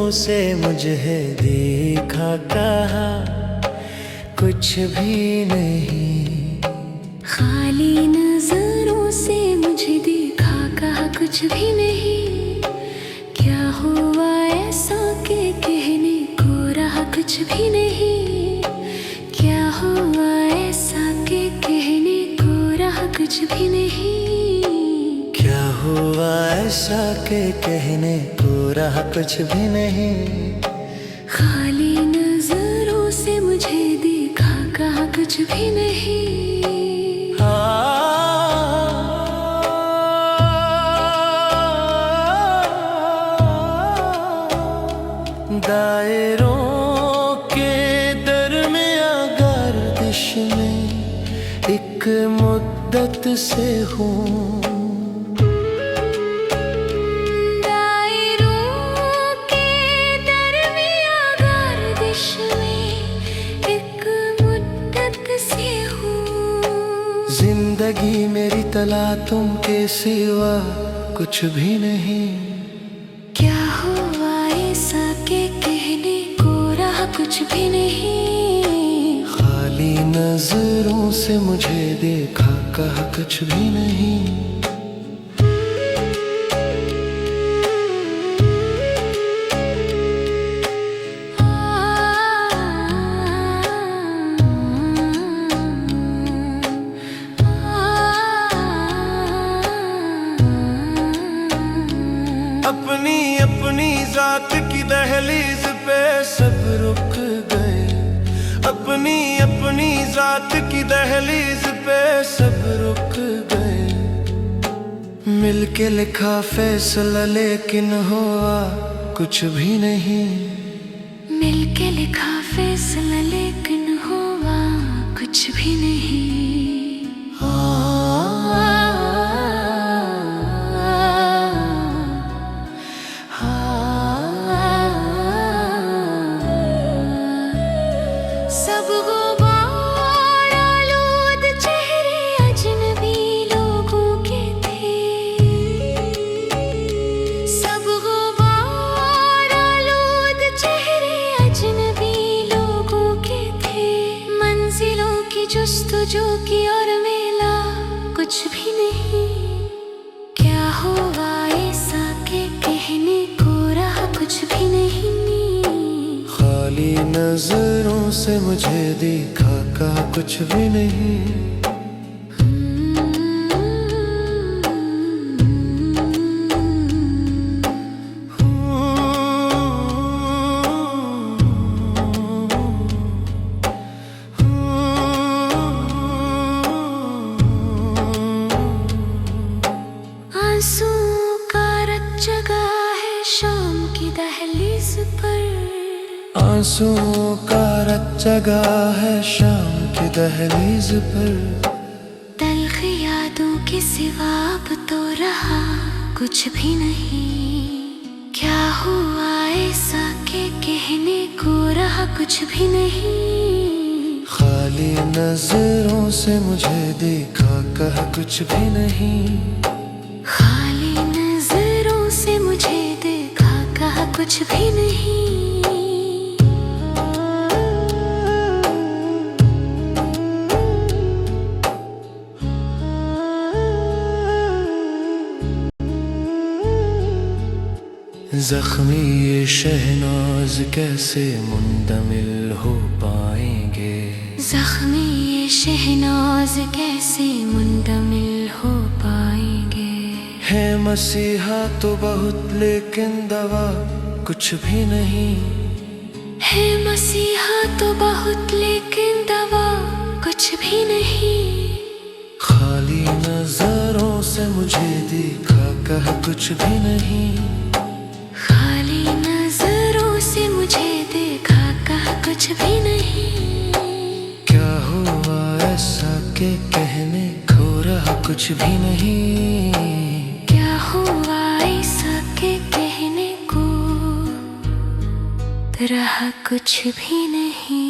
नजरों से मुझे देखा, कहा कुछ भी नहीं। खाली नजरों से मुझे देखा, कहा कुछ भी नहीं। क्या हुआ ऐसा कि कहने को रहा कुछ भी नहीं। क्या हुआ ऐसा कि कहने को रहा कुछ भी नहीं। क्या हुआ ऐसा कि कहने को रहा कुछ भी नहीं। खाली नजरों से मुझे देखा, कहा कुछ भी नहीं। दायरों के दरमियां गर्दिश में एक मुद्दत से हूँ। जिंदगी मेरी तला तुमके सिवा कुछ भी नहीं। क्या हुआ ऐसा कि कहने को रहा कुछ भी नहीं। खाली नजरों से मुझे देखा, कहा कुछ भी नहीं। अपनी अपनी जात की दहलीज पे सब रुक गए। अपनी अपनी जात की दहलीज पे सब रुक गए। मिलके लिखा फैसला लेकिन हुआ कुछ भी नहीं। मिलके लिखा फैसला लेकिन हुआ कुछ भी नहीं। सब गुबार आलूद चेहरे अजनबी लोगों के थे। सब गुबार आलूद चेहरे अजनबी लोगों के थे। मंजिलों की जुस्तजू की और मिला कुछ भी नहीं। क्या हुआ ऐसा कि कहने को रहा कुछ भी नहीं। खाली नजरों से मुझे देखा, कहा कुछ भी नहीं। आंसुओं का रत जगा है शाम की दहलीज पर। आंसुओं का रत जगा है शाम की दहलीज पर। तल्ख यादों के सिवा अब तो रहा कुछ भी नहीं। क्या हुआ ऐसा कि कहने को रहा कुछ भी नहीं। खाली नजरों से मुझे देखा, कहा कुछ भी नहीं। खाली नजरों से मुझे देखा, कहा कुछ भी नहीं। जख्मी ये शहनाज कैसे मुंदमिल हो पाएंगे। जख्मी ये शहनाज कैसे मुंदमिल हो पाएंगे। है मसीहा तो बहुत लेकिन दवा कुछ भी नहीं। है मसीहा तो बहुत लेकिन दवा कुछ भी नहीं। खाली नजरों से मुझे देखा, कहा कुछ भी नहीं। खाली नजरों से मुझे देखा, कहा कुछ भी नहीं। क्या हुआ ऐसा कि कहने को रहा कुछ भी नहीं। क्या हुआ ऐसा कि कहने को रहा कुछ भी नहीं।